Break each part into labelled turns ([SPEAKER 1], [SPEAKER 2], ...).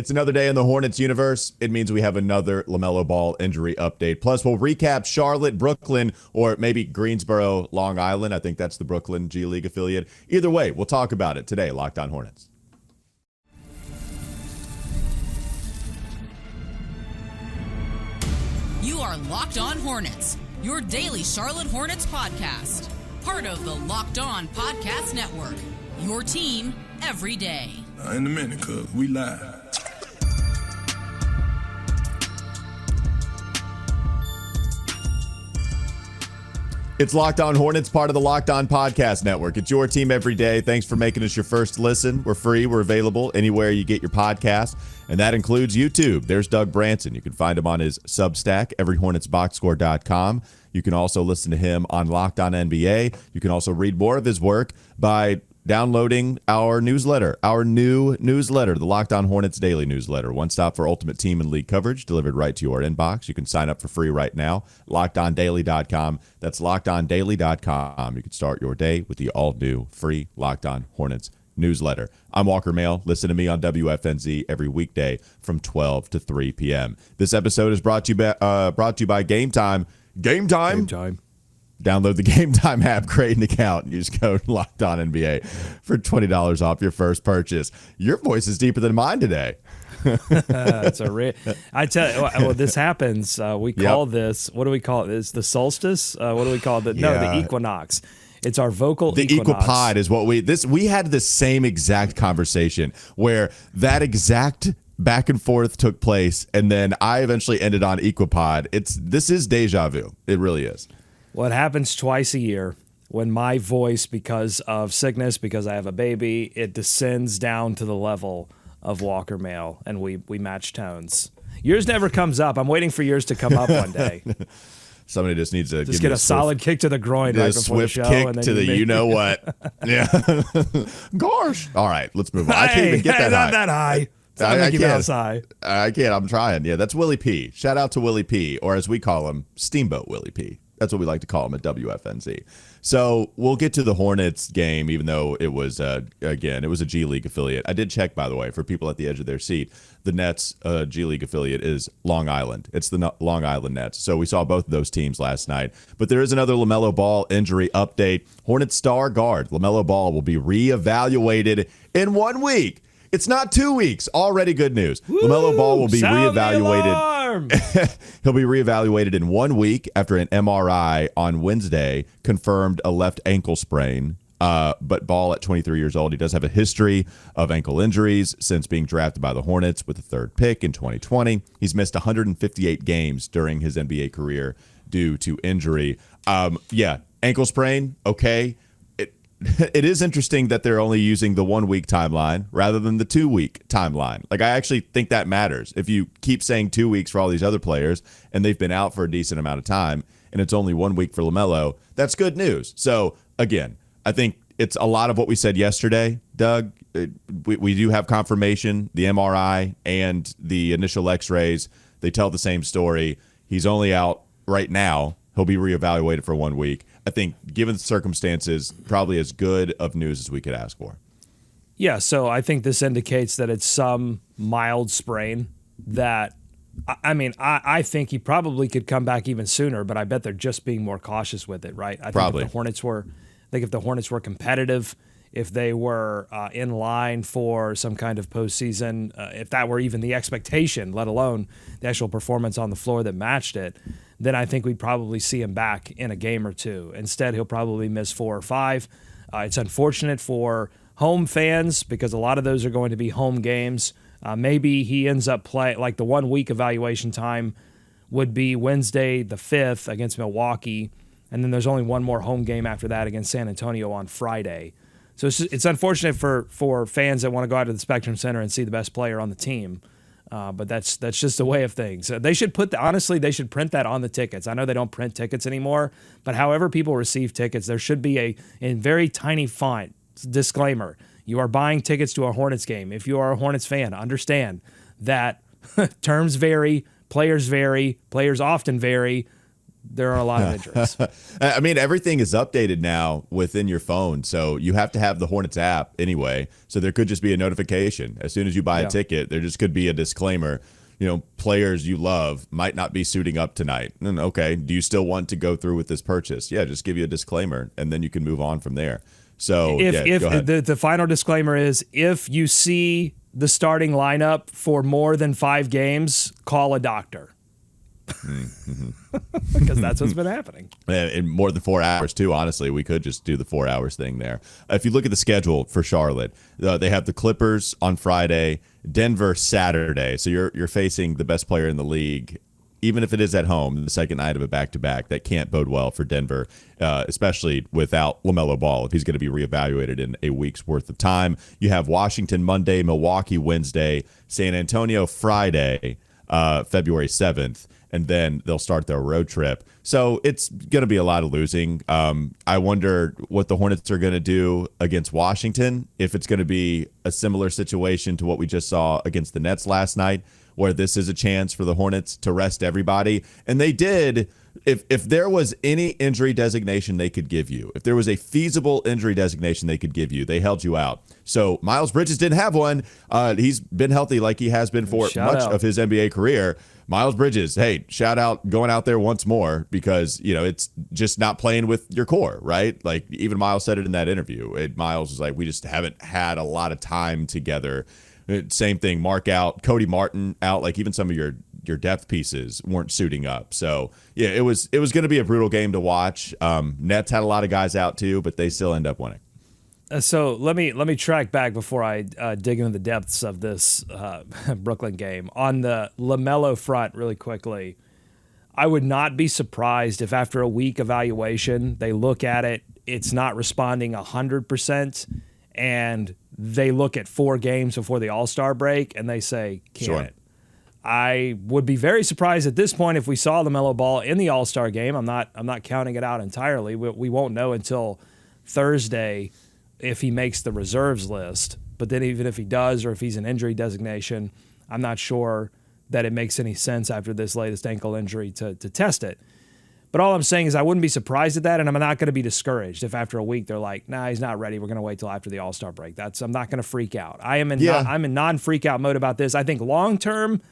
[SPEAKER 1] It's another day in the Hornets universe. It means we have another LaMelo Ball injury update. Plus, we'll recap Charlotte, Brooklyn, or maybe Greensboro, Long Island. I think that's the Brooklyn G League affiliate. Either way, we'll talk about it today. Locked On Hornets.
[SPEAKER 2] You are Locked On Hornets, your daily Charlotte Hornets podcast. Part of the Locked On Podcast Network, your team every day.
[SPEAKER 3] In a minute, cuz we live.
[SPEAKER 1] It's Locked On Hornets, part of the Locked On Podcast Network. It's your team every day. Thanks for making us your first listen. We're free. We're available anywhere you get your podcast, and that includes YouTube. There's Doug Branson. You can find him on his Substack, everyhornetsboxscore.com. You can also listen to him on Locked On NBA. You can also read more of his work by downloading our newsletter, our new newsletter, the Locked On Hornets Daily Newsletter. One stop for ultimate team and league coverage delivered right to your inbox. You can sign up for free right now, LockedOnDaily.com. That's LockedOnDaily.com. You can start your day with the all-new free Locked On Hornets newsletter. I'm Walker Mail. Listen to me on WFNZ every weekday from 12 to 3 p.m. This episode is brought to you by Game Time. Game Time.
[SPEAKER 4] Game Time.
[SPEAKER 1] Download the Game Time app, create an account, and use code Locked On NBA for $20 off your first purchase. Your voice is deeper than mine today.
[SPEAKER 4] I tell you, well, this happens. We call this, what do we call it? Is the solstice? What do we call it? No, the equinox. It's our vocal equinox.
[SPEAKER 1] The equipod is what we had the same exact conversation where that exact back and forth took place, and then I eventually ended on equipod. This is deja vu. It really is.
[SPEAKER 4] Well, it happens twice a year when my voice, because of sickness, because I have a baby, it descends down to the level of Walker Mail, and we match tones. Yours never comes up. I'm waiting for yours to come up one day.
[SPEAKER 1] Somebody just needs to
[SPEAKER 4] get a solid kick to the groin right before the show.
[SPEAKER 1] Kick and then to the you know what. Yeah. Gosh. All right, let's move on. I can't even get that high.
[SPEAKER 4] Not that high.
[SPEAKER 1] I can't. I can't. I'm trying. Yeah, that's Willie P. Shout out to Willie P, or as we call him, Steamboat Willie P. That's what we like to call him at WFNZ. So we'll get to the Hornets game, even though it was, again, it was a G League affiliate. I did check, by the way, for people at the edge of their seat. The Nets G League affiliate is Long Island. It's the Long Island Nets. So we saw both of those teams last night. But there is another LaMelo Ball injury update. Hornets star guard LaMelo Ball will be reevaluated in 1 week. It's not 2 weeks. Already good news.
[SPEAKER 4] Woo!
[SPEAKER 1] LaMelo Ball will be reevaluated. He'll be reevaluated in 1 week after an MRI on Wednesday confirmed a left ankle sprain. But Ball, at 23 years old, he does have a history of ankle injuries since being drafted by the Hornets with the third pick in 2020. He's missed 158 games during his NBA career due to injury. Ankle sprain, okay. It is interesting that they're only using the 1 week timeline rather than the 2 week timeline. Like, I actually think that matters. If you keep saying 2 weeks for all these other players and they've been out for a decent amount of time and it's only 1 week for LaMelo, that's good news. So, again, I think it's a lot of what we said yesterday, Doug. We do have confirmation, the MRI and the initial x-rays. They tell the same story. He's only out right now. He'll be reevaluated for 1 week. I think, given the circumstances, probably as good of news as we could ask for.
[SPEAKER 4] Yeah, so I think this indicates that it's some mild sprain that, I think he probably could come back even sooner, but I bet they're just being more cautious with it, right? I
[SPEAKER 1] probably.
[SPEAKER 4] Think if the Hornets were competitive, if they were in line for some kind of postseason, if that were even the expectation, let alone the actual performance on the floor that matched it, then I think we'd probably see him back in a game or two. Instead, he'll probably miss 4 or 5. It's unfortunate for home fans because a lot of those are going to be home games. Maybe he ends up playing, like the 1 week evaluation time would be Wednesday the 5th against Milwaukee, and then there's only one more home game after that against San Antonio on Friday. So it's unfortunate for fans that want to go out to the Spectrum Center and see the best player on the team. But that's just the way of things. They should they should print that on the tickets. I know they don't print tickets anymore, but however people receive tickets, there should be in very tiny font disclaimer. You are buying tickets to a Hornets game. If you are a Hornets fan, understand that terms vary, players often vary. there are a lot of injuries.
[SPEAKER 1] I mean, everything is updated now within your phone, so you have to have the Hornets app anyway. So there could just be a notification as soon as you buy a ticket. There just could be a disclaimer. Players you love might not be suiting up tonight. And okay, do you still want to go through with this purchase? Yeah, just give you a disclaimer, and then you can move on from there. So
[SPEAKER 4] if the final disclaimer is, if you see the starting lineup for more than 5 games, call a doctor. Because that's what's been happening.
[SPEAKER 1] In more than 4 hours, too. Honestly, we could just do the 4 hours thing there. If you look at the schedule for Charlotte, they have the Clippers on Friday, Denver Saturday. So you're facing the best player in the league, even if it is at home, the second night of a back-to-back. That can't bode well for Denver, especially without LaMelo Ball, if he's going to be reevaluated in a week's worth of time. You have Washington Monday, Milwaukee Wednesday, San Antonio Friday, February 7th. And then they'll start their road trip. So it's going to be a lot of losing. I wonder what the Hornets are going to do against Washington, if it's going to be a similar situation to what we just saw against the Nets last night, where this is a chance for the Hornets to rest everybody. And they did. If there was any injury designation they could give you, if there was a feasible injury designation they could give you, they held you out. So Miles Bridges didn't have one. He's been healthy like he has been for much of his NBA career. Miles Bridges, hey, shout out going out there once more, because, it's just not playing with your core, right? Like, even Miles said it in that interview. Miles was like, we just haven't had a lot of time together. Same thing, Mark out, Cody Martin out, like even some of your depth pieces weren't suiting up. So, yeah, it was going to be a brutal game to watch. Nets had a lot of guys out too, but they still end up winning.
[SPEAKER 4] So let me track back before I dig into the depths of this Brooklyn game. On the LaMelo front, really quickly, I would not be surprised if after a week evaluation, they look at it, it's not responding 100%, and they look at 4 games before the All-Star break, and they say, can it? I would be very surprised at this point if we saw LaMelo Ball in the All-Star game. I'm not counting it out entirely. We won't know until Thursday if he makes the reserves list. But then even if he does, or if he's an injury designation, I'm not sure that it makes any sense after this latest ankle injury to test it. But all I'm saying is I wouldn't be surprised at that, and I'm not going to be discouraged if after a week they're like, nah, he's not ready. We're going to wait till after the All-Star break. I'm not going to freak out. I'm in non-freak out mode about this. I think long-term,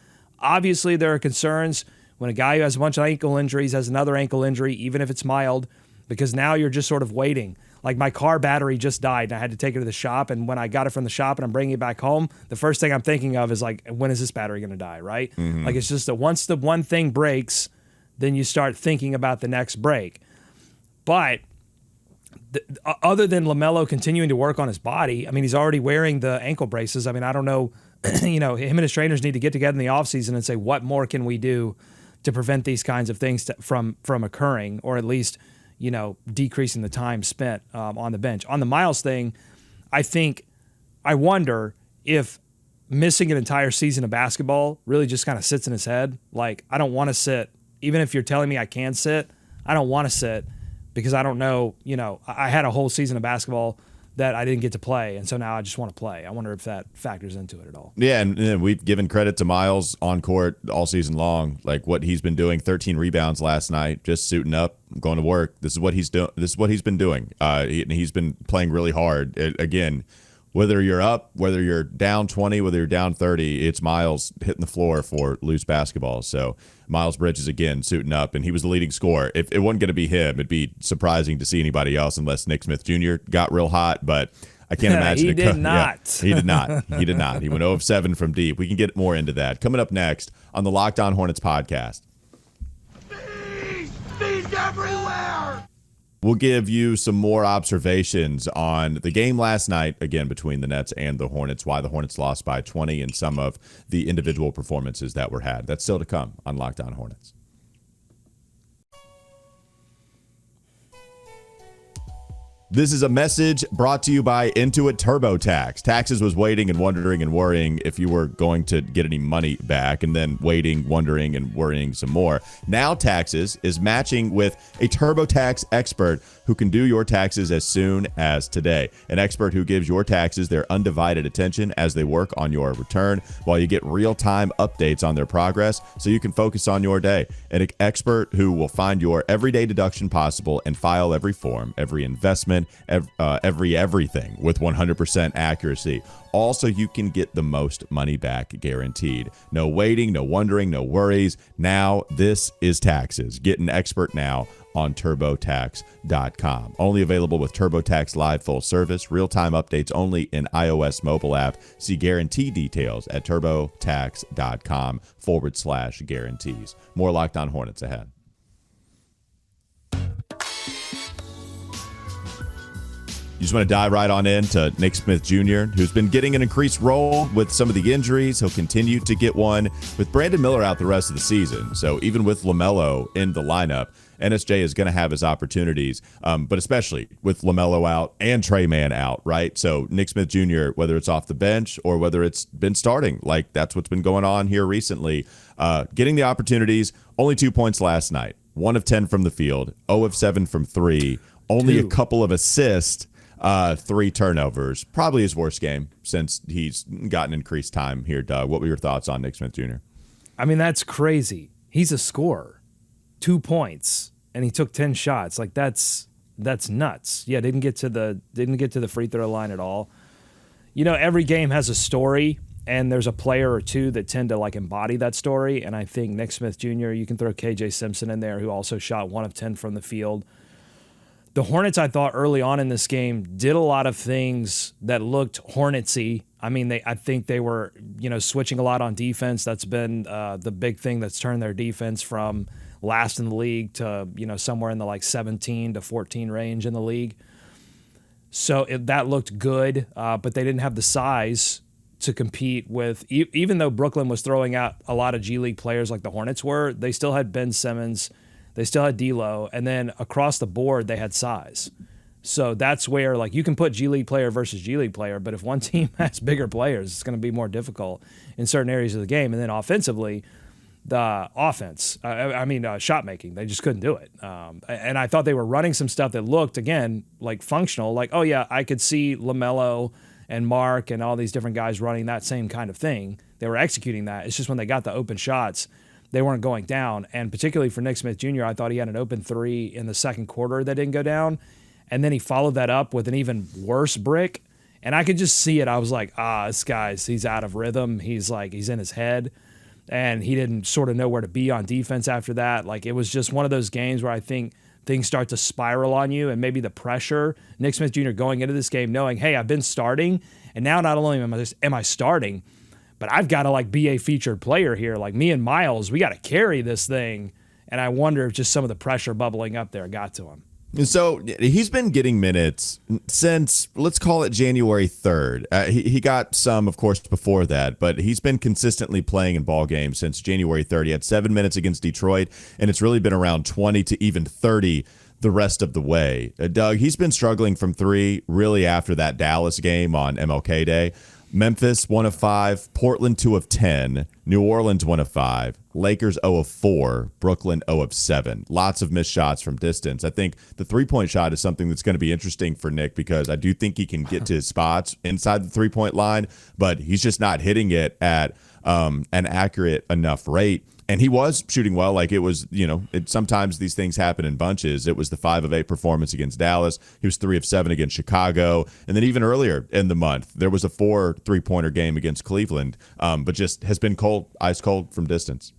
[SPEAKER 4] obviously there are concerns when a guy who has a bunch of ankle injuries has another ankle injury, even if it's mild, because now you're just sort of waiting. Like, my car battery just died, and I had to take it to the shop, and when I got it from the shop and I'm bringing it back home, the first thing I'm thinking of is, like, when is this battery going to die, right? Mm-hmm. Like, it's just that once the one thing breaks, then you start thinking about the next break. But other than LaMelo continuing to work on his body, I mean, he's already wearing the ankle braces. I mean, I don't know, him and his trainers need to get together in the offseason and say, what more can we do to prevent these kinds of things from occurring, or at least decreasing the time spent on the bench. On the Miles thing, I wonder if missing an entire season of basketball really just kind of sits in his head. Like, I don't want to sit. Even if you're telling me I can sit, I don't want to sit because I don't know, I had a whole season of basketball that I didn't get to play, and so now I just want to play. I wonder if that factors into it at all.
[SPEAKER 1] Yeah, and we've given credit to Miles on court all season long, like what he's been doing. 13 rebounds last night, just suiting up, going to work. This is what he's doing. This is what he's been doing. He's been playing really hard. Again, whether you're up, whether you're down 20, whether you're down 30, it's Miles hitting the floor for loose basketball. So Miles Bridges, again, suiting up, and he was the leading scorer. If it wasn't going to be him, it'd be surprising to see anybody else unless Nick Smith Jr. got real hot, but I can't imagine.
[SPEAKER 4] He did not.
[SPEAKER 1] Yeah, he did not. He did not. He went 0 of 7 from deep. We can get more into that. Coming up next on the Locked On Hornets podcast.
[SPEAKER 5] Bees everywhere!
[SPEAKER 1] We'll give you some more observations on the game last night, again, between the Nets and the Hornets, why the Hornets lost by 20, and some of the individual performances that were had. That's still to come on Locked On Hornets. This is a message brought to you by Intuit TurboTax. Taxes was waiting and wondering and worrying if you were going to get any money back, and then waiting, wondering, and worrying some more. Now Taxes is matching with a TurboTax expert who can do your taxes as soon as today. An expert who gives your taxes their undivided attention as they work on your return, while you get real-time updates on their progress so you can focus on your day. An expert who will find your everyday deduction possible and file every form, every investment, everything with 100% accuracy. Also, you can get the most money back guaranteed. No waiting, no wondering, no worries. Now, this is Taxes. Get an expert now on TurboTax.com. Only available with TurboTax Live full service. Real-time updates only in iOS mobile app. See guarantee details at TurboTax.com/guarantees. More Locked On Hornets ahead. You just want to dive right on into Nick Smith Jr., who's been getting an increased role with some of the injuries. He'll continue to get one with Brandon Miller out the rest of the season. So even with LaMelo in the lineup, NSJ is going to have his opportunities, but especially with LaMelo out and Trey Mann out, right? So Nick Smith Jr., whether it's off the bench or whether it's been starting, like that's what's been going on here recently, getting the opportunities. Only 2 points last night, 1 of 10 from the field, 0 of 7 from 3, only a couple of assists. 3 turnovers, probably his worst game since he's gotten increased time here. Doug, what were your thoughts on Nick Smith Jr.?
[SPEAKER 4] I mean, that's crazy. He's a scorer, 2 points, and he took 10 shots. Like that's nuts. Yeah, didn't get to the free throw line at all. You know, every game has a story, and there's a player or two that tend to like embody that story. And I think Nick Smith Jr., you can throw KJ Simpson in there, who also shot 1 of 10 from the field. The Hornets, I thought early on in this game, did a lot of things that looked Hornetsy. I mean, I think they were, switching a lot on defense. That's been the big thing that's turned their defense from last in the league to, somewhere in the like 17 to 14 range in the league. So that looked good, but they didn't have the size to compete with. Even though Brooklyn was throwing out a lot of G League players like the Hornets were, they still had Ben Simmons. They still had D'Lo, and then across the board, they had size. So that's where, like, you can put G League player versus G League player, but if one team has bigger players, it's going to be more difficult in certain areas of the game. And then offensively, the offense, shot making, they just couldn't do it. And I thought they were running some stuff that looked, again, like functional. Like, oh, yeah, I could see LaMelo and Mark and all these different guys running that same kind of thing. They were executing that. It's just when they got the open shots, they weren't going down. And particularly for Nick Smith Jr., I thought he had an open 3 in the second quarter that didn't go down. And then he followed that up with an even worse brick. And I could just see it. I was like, this guy's, he's out of rhythm. He's in his head. And he didn't sort of know where to be on defense after that. Like, it was just one of those games where I think things start to spiral on you, and maybe the pressure. Nick Smith Jr. going into this game knowing, hey, I've been starting. And now not only am I starting, but I've got to like be a featured player here. Like me and Miles, we got to carry this thing. And I wonder if just some of the pressure bubbling up there got to him.
[SPEAKER 1] And so he's been getting minutes since, let's call it January 3rd. He got some, of course, before that, but he's been consistently playing in ball games since January 3rd. He had 7 minutes against Detroit, and it's really been around 20 to even 30 the rest of the way. Doug, he's been struggling from 3 really after that Dallas game on MLK Day. Memphis 1 of 5, Portland 2 of 10, New Orleans 1 of 5, Lakers 0 of 4, Brooklyn 0 of 7. Lots of missed shots from distance. I think the 3-point shot is something that's going to be interesting for Nick, because I do think he can get to his spots inside the 3-point line, but he's just not hitting it at an accurate enough rate. And he was shooting well. Like it was, sometimes these things happen in bunches. It was the 5 of 8 performance against Dallas. He was 3 of 7 against Chicago. And then even earlier in the month, there was a 4 3-pointer game against Cleveland, but just has been cold, ice cold from distance.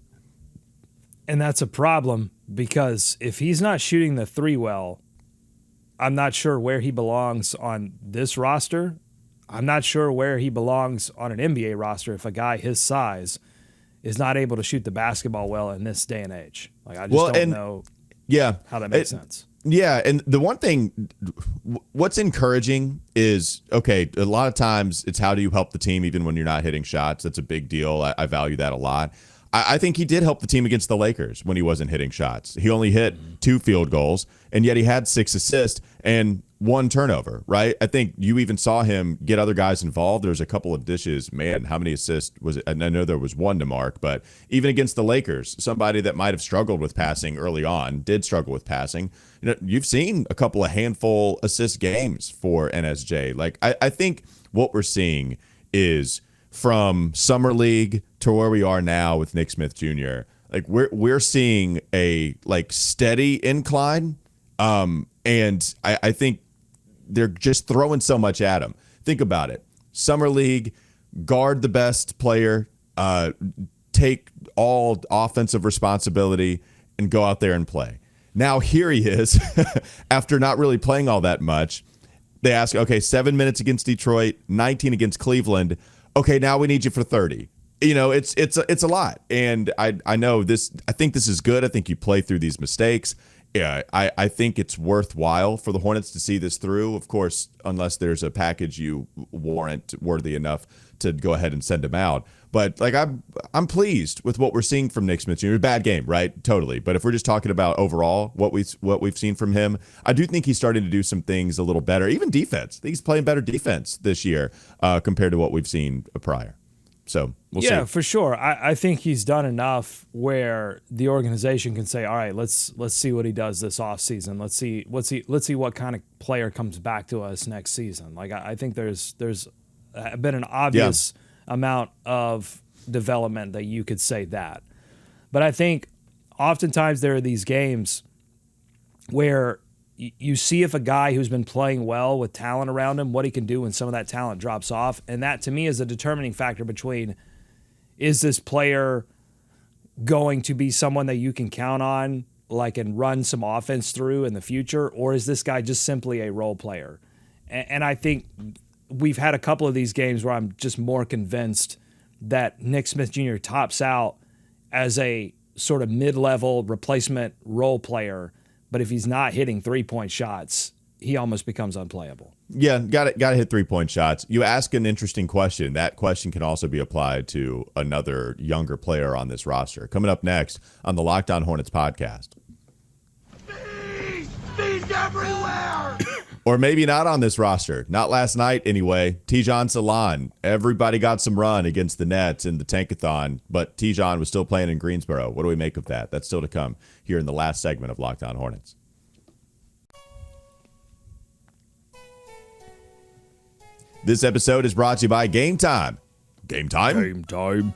[SPEAKER 4] And that's a problem, because if he's not shooting the 3 well, I'm not sure where he belongs on this roster. I'm not sure where he belongs on an NBA roster if a guy his size is not able to shoot the basketball well in this day and age. Like, I just don't know how that makes sense.
[SPEAKER 1] Yeah, and the one thing, what's encouraging is, okay, a lot of times it's how do you help the team even when you're not hitting shots. That's a big deal. I value that a lot. I think he did help the team against the Lakers when he wasn't hitting shots. He only hit 2 field goals, and yet he had 6 assists. And one turnover, right? I think you even saw him get other guys involved. There's a couple of dishes. Man, how many assists was it? And I know there was one to Mark, but even against the Lakers, somebody that might have struggled with passing early on did struggle with passing. You've seen a couple of handful assist games for NSJ. Like, I think what we're seeing is from Summer League to where we are now with Nick Smith Jr., like we're seeing a like steady incline. And I think they're just throwing so much at him. Think about it. Summer League, guard the best player, take all offensive responsibility, and go out there and play. Now here he is, after not really playing all that much. They ask, okay, 7 minutes against Detroit, 19 against Cleveland. Okay, now we need you for 30. It's a lot. And I know this. I think this is good. I think you play through these mistakes. Yeah, I think it's worthwhile for the Hornets to see this through. Of course, unless there's a package you warrant worthy enough to go ahead and send him out. But like I'm pleased with what we're seeing from Nick Smith Jr. Bad game, right? Totally. But if we're just talking about overall what we've seen from him, I do think he's starting to do some things a little better. Even defense. I think he's playing better defense this year compared to what we've seen prior. So we'll see.
[SPEAKER 4] Yeah, for sure. I think he's done enough where the organization can say, all right, let's see what he does this offseason. Let's see what kind of player comes back to us next season. Like I think there's been an obvious amount of development that you could say that. But I think oftentimes there are these games where you see if a guy who's been playing well with talent around him, what he can do when some of that talent drops off. And that, to me, is a determining factor between, is this player going to be someone that you can count on, like, and run some offense through in the future, or is this guy just simply a role player? And I think we've had a couple of these games where I'm just more convinced that Nick Smith Jr. tops out as a sort of mid-level replacement role player. But if he's not hitting 3-point shots, he almost becomes unplayable.
[SPEAKER 1] Yeah, got to hit 3-point shots. You ask an interesting question. That question can also be applied to another younger player on this roster. Coming up next on the Locked On Hornets podcast.
[SPEAKER 5] Bees everywhere!
[SPEAKER 1] Or maybe not on this roster. Not last night, anyway. Tidjane Salaun. Everybody got some run against the Nets in the Tankathon, but Tidjane was still playing in Greensboro. What do we make of that? That's still to come here in the last segment of Locked On Hornets. This episode is brought to you by Game Time. Game Time?
[SPEAKER 4] Game time.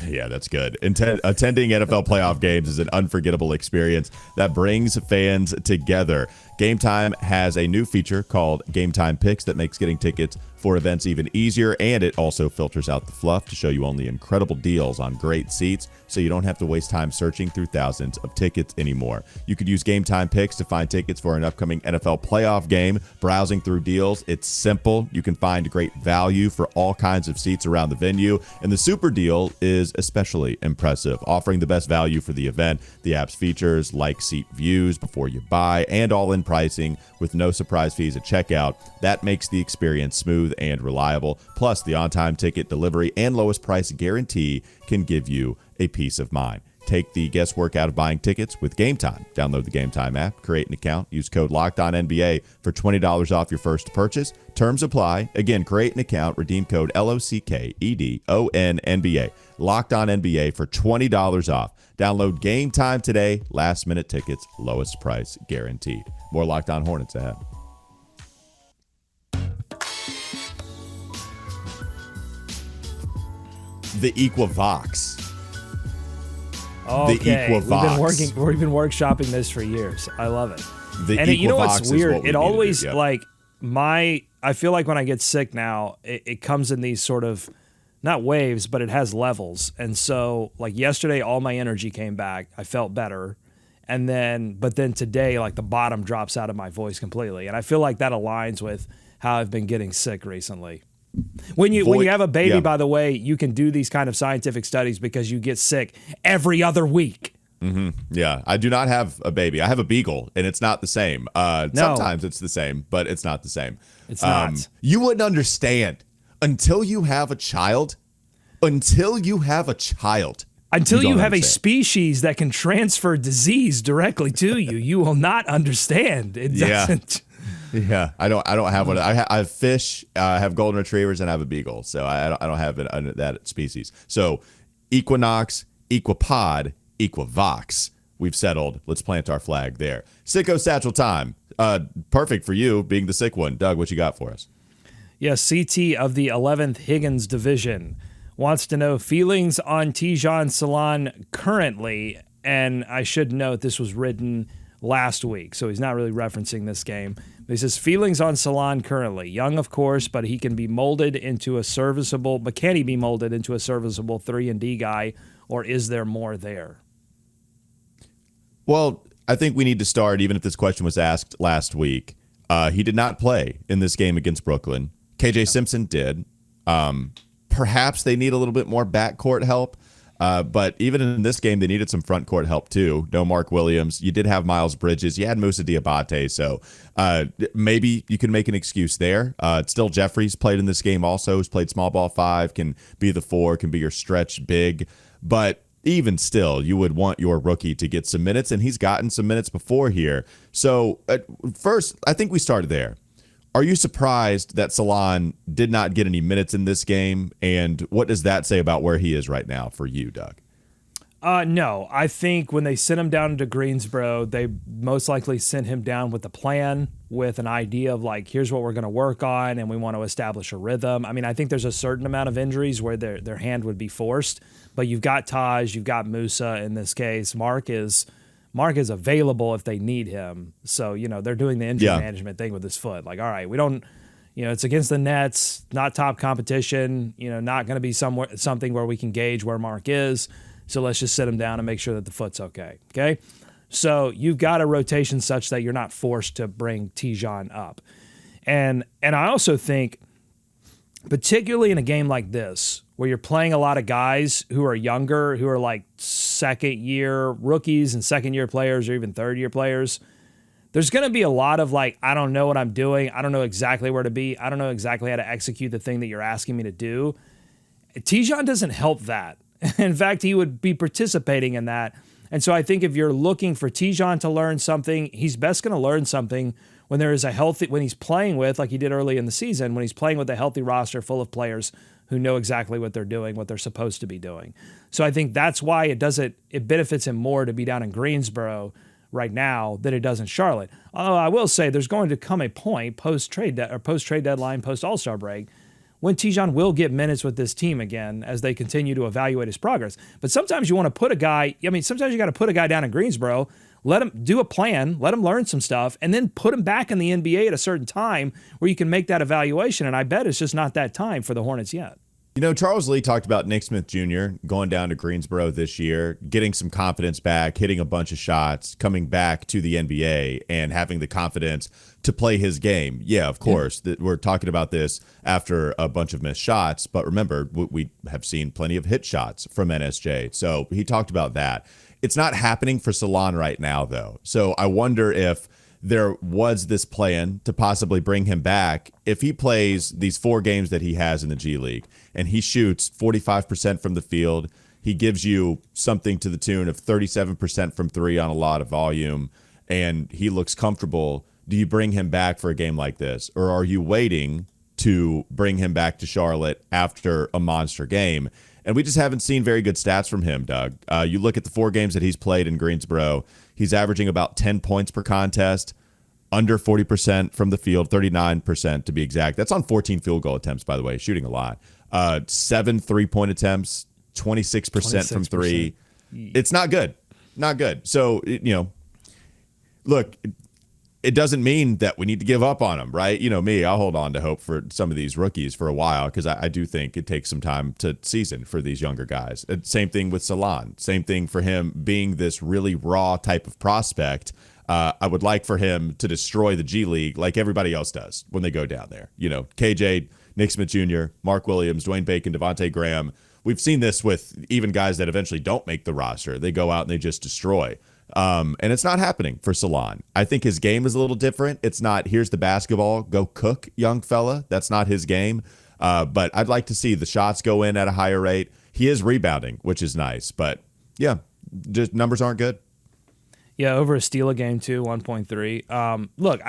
[SPEAKER 1] Yeah, that's good. Attending NFL playoff games is an unforgettable experience that brings fans together. Game Time has a new feature called Game Time Picks that makes getting tickets for events even easier, and it also filters out the fluff to show you only incredible deals on great seats, so you don't have to waste time searching through thousands of tickets anymore. You could use Game Time Picks to find tickets for an upcoming NFL playoff game. Browsing through deals, it's simple. You can find great value for all kinds of seats around the venue, and the super deal is especially impressive, offering the best value for the event. The app's features like seat views before you buy and all-in pricing with no surprise fees at checkout. That makes the experience smooth and reliable. Plus, the on-time ticket delivery and lowest price guarantee can give you a peace of mind. Take the guesswork out of buying tickets with Game Time. Download the Game Time app, create an account, use code LOCKEDONNBA for $20 off your first purchase. Terms apply. Again, create an account, redeem code LOCKEDONNBA. Locked On NBA for $20 off. Download Game Time today. Last minute tickets, lowest price guaranteed. More Locked On Hornets ahead. The Equivox.
[SPEAKER 4] Okay,
[SPEAKER 1] the Equivox.
[SPEAKER 4] We've been workshopping this for years. I love it.
[SPEAKER 1] The
[SPEAKER 4] and
[SPEAKER 1] Equivox
[SPEAKER 4] you know what's weird?
[SPEAKER 1] What
[SPEAKER 4] it always
[SPEAKER 1] yeah.
[SPEAKER 4] I feel like when I get sick now, it comes in these sort of not waves, but it has levels. And so like yesterday, all my energy came back. I felt better. But then today, like the bottom drops out of my voice completely. And I feel like that aligns with how I've been getting sick recently. When you have a baby, by the way, you can do these kind of scientific studies because you get sick every other week.
[SPEAKER 1] Mm-hmm. Yeah, I do not have a baby. I have a beagle, and it's not the same.
[SPEAKER 4] No.
[SPEAKER 1] Sometimes it's the same, but it's not the same.
[SPEAKER 4] It's not.
[SPEAKER 1] You wouldn't understand until you have a child. Until you have a
[SPEAKER 4] species that can transfer disease directly to you, you will not understand. It doesn't.
[SPEAKER 1] Yeah, I don't have one. I have fish, I have golden retrievers, and I have a beagle. So I don't have that species. So equinox, equipod, equivox. We've settled. Let's plant our flag there. Sicko Satchel time. Perfect for you being the sick one. Doug, what you got for us?
[SPEAKER 4] Yeah, CT of the 11th Higgins Division wants to know feelings on Tidjane Salaun currently. And I should note this was written last week, so he's not really referencing this game. But he says, feelings on Salaun currently. Young, of course, but he can be molded into a serviceable, but can he be molded into a serviceable 3-and-D guy, or is there more there?
[SPEAKER 1] Well, I think we need to start, even if this question was asked last week. He did not play in this game against Brooklyn. KJ Simpson did. Perhaps they need a little bit more backcourt help. But even in this game, they needed some front court help too. No Mark Williams. You did have Miles Bridges. You had Moussa Diabate. So maybe you can make an excuse there. Still Jeffries played in this game also. He's played small ball 5, can be the 4, can be your stretch big. But even still, you would want your rookie to get some minutes, and he's gotten some minutes before here. So first, I think we started there. Are you surprised that Salaun did not get any minutes in this game? And what does that say about where he is right now for you, Doug?
[SPEAKER 4] No, I think when they sent him down to Greensboro, they most likely sent him down with a plan, with an idea of like, here's what we're going to work on, and we want to establish a rhythm. I mean, I think there's a certain amount of injuries where their hand would be forced, but you've got Taj, you've got Moussa in this case. Mark is available if they need him. So, they're doing the injury management thing with his foot. Like, all right, we don't, it's against the Nets, not top competition, not going to be something where we can gauge where Mark is. So let's just sit him down and make sure that the foot's okay. Okay. So you've got a rotation such that you're not forced to bring Tidjane up. And I also think, particularly in a game like this, where you're playing a lot of guys who are younger, who are like second-year rookies and second-year players or even third-year players, there's going to be a lot of like, I don't know what I'm doing. I don't know exactly where to be. I don't know exactly how to execute the thing that you're asking me to do. Tidjane doesn't help that. In fact, he would be participating in that. And so I think if you're looking for Tidjane to learn something, he's best going to learn something when there is when he's playing with, like he did early in the season, when he's playing with a healthy roster full of players who know exactly what they're doing, what they're supposed to be doing. So I think that's why it benefits him more to be down in Greensboro right now than it does in Charlotte. Although I will say there's going to come a point post-trade deadline, post-All-Star break, when Tidjane will get minutes with this team again as they continue to evaluate his progress. But sometimes you want to put a guy, sometimes you got to put a guy down in Greensboro, let him do a plan, let him learn some stuff, and then put him back in the NBA at a certain time where you can make that evaluation. And I bet it's just not that time for the Hornets yet.
[SPEAKER 1] Charles Lee talked about Nick Smith Jr. going down to Greensboro this year, getting some confidence back, hitting a bunch of shots, coming back to the NBA and having the confidence to play his game. Yeah, of course, that we're talking about this after a bunch of missed shots, but remember, we have seen plenty of hit shots from NSJ. So he talked about that. It's not happening for Salaun right now, though. So I wonder if there was this plan to possibly bring him back if he plays these 4 games that he has in the G League and he shoots 45% from the field. He gives you something to the tune of 37% from 3 on a lot of volume, and he looks comfortable. Do you bring him back for a game like this, or are you waiting to bring him back to Charlotte after a monster game? And we just haven't seen very good stats from him, Doug. You look at the 4 games that he's played in Greensboro, he's averaging about 10 points per contest, under 40% from the field, 39% to be exact. That's on 14 field goal attempts, by the way, shooting a lot. 7 3-point attempts, 26% from 3. It's not good. Not good. So, look, it doesn't mean that we need to give up on him, right? Me, I'll hold on to hope for some of these rookies for a while because I do think it takes some time to season for these younger guys. Same thing with Salaun. Same thing for him being this really raw type of prospect. I would like for him to destroy the G League like everybody else does when they go down there. KJ, Nick Smith Jr., Mark Williams, Dwayne Bacon, Devontae Graham. We've seen this with even guys that eventually don't make the roster. They go out and they just destroy. And it's not happening for Salaun. I think his game is a little different. It's not, here's the basketball, go cook, young fella. That's not his game. But I'd like to see the shots go in at a higher rate. He is rebounding, which is nice. But, yeah, just numbers aren't good.
[SPEAKER 4] Yeah, over a steal a game too, 1.3. Look,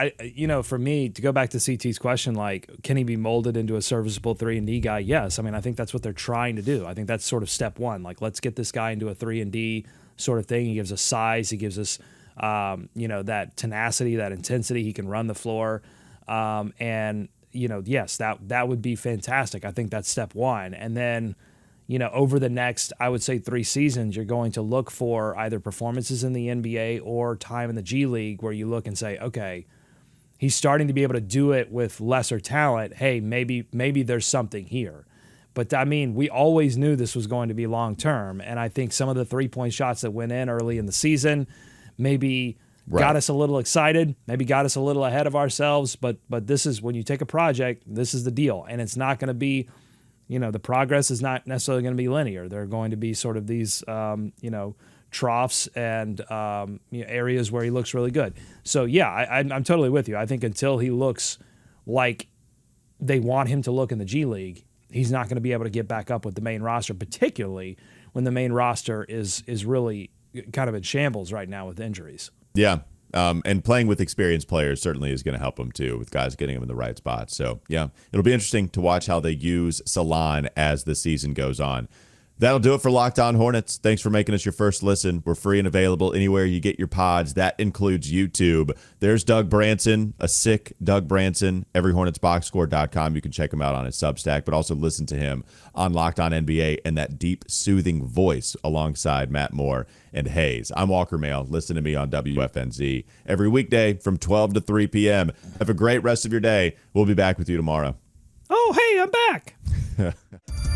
[SPEAKER 4] for me, to go back to CT's question, like, can he be molded into a serviceable 3-and-D guy? Yes. I mean, I think that's what they're trying to do. I think that's sort of step one. Like, let's get this guy into a 3-and-D sort of thing. He gives us size. He gives us, that tenacity, that intensity. He can run the floor. Yes, that would be fantastic. I think that's step one. And then, over the next, I would say 3 seasons, you're going to look for either performances in the NBA or time in the G League where you look and say, okay, he's starting to be able to do it with lesser talent. Hey, maybe there's something here. But I mean, we always knew this was going to be long term. And I think some of the 3-point shots that went in early in the season maybe got us a little excited, maybe got us a little ahead of ourselves. But this is when you take a project, this is the deal. And it's not going to be, the progress is not necessarily going to be linear. There are going to be sort of these, troughs and areas where he looks really good. So, yeah, I'm totally with you. I think until he looks like they want him to look in the G League, he's not going to be able to get back up with the main roster, particularly when the main roster is really kind of in shambles right now with injuries.
[SPEAKER 1] Yeah. And playing with experienced players certainly is going to help him too, with guys getting him in the right spot. So, yeah, it'll be interesting to watch how they use Salaun as the season goes on. That'll do it for Locked On Hornets. Thanks for making us your first listen. We're free and available anywhere you get your pods. That includes YouTube. There's Doug Branson, a sick Doug Branson, everyhornetsboxscore.com. You can check him out on his Substack, but also listen to him on Locked On NBA and that deep, soothing voice alongside Matt Moore and Hayes. I'm Walker Mail. Listen to me on WFNZ every weekday from 12 to 3 p.m. Have a great rest of your day. We'll be back with you tomorrow.
[SPEAKER 4] Oh, hey, I'm back.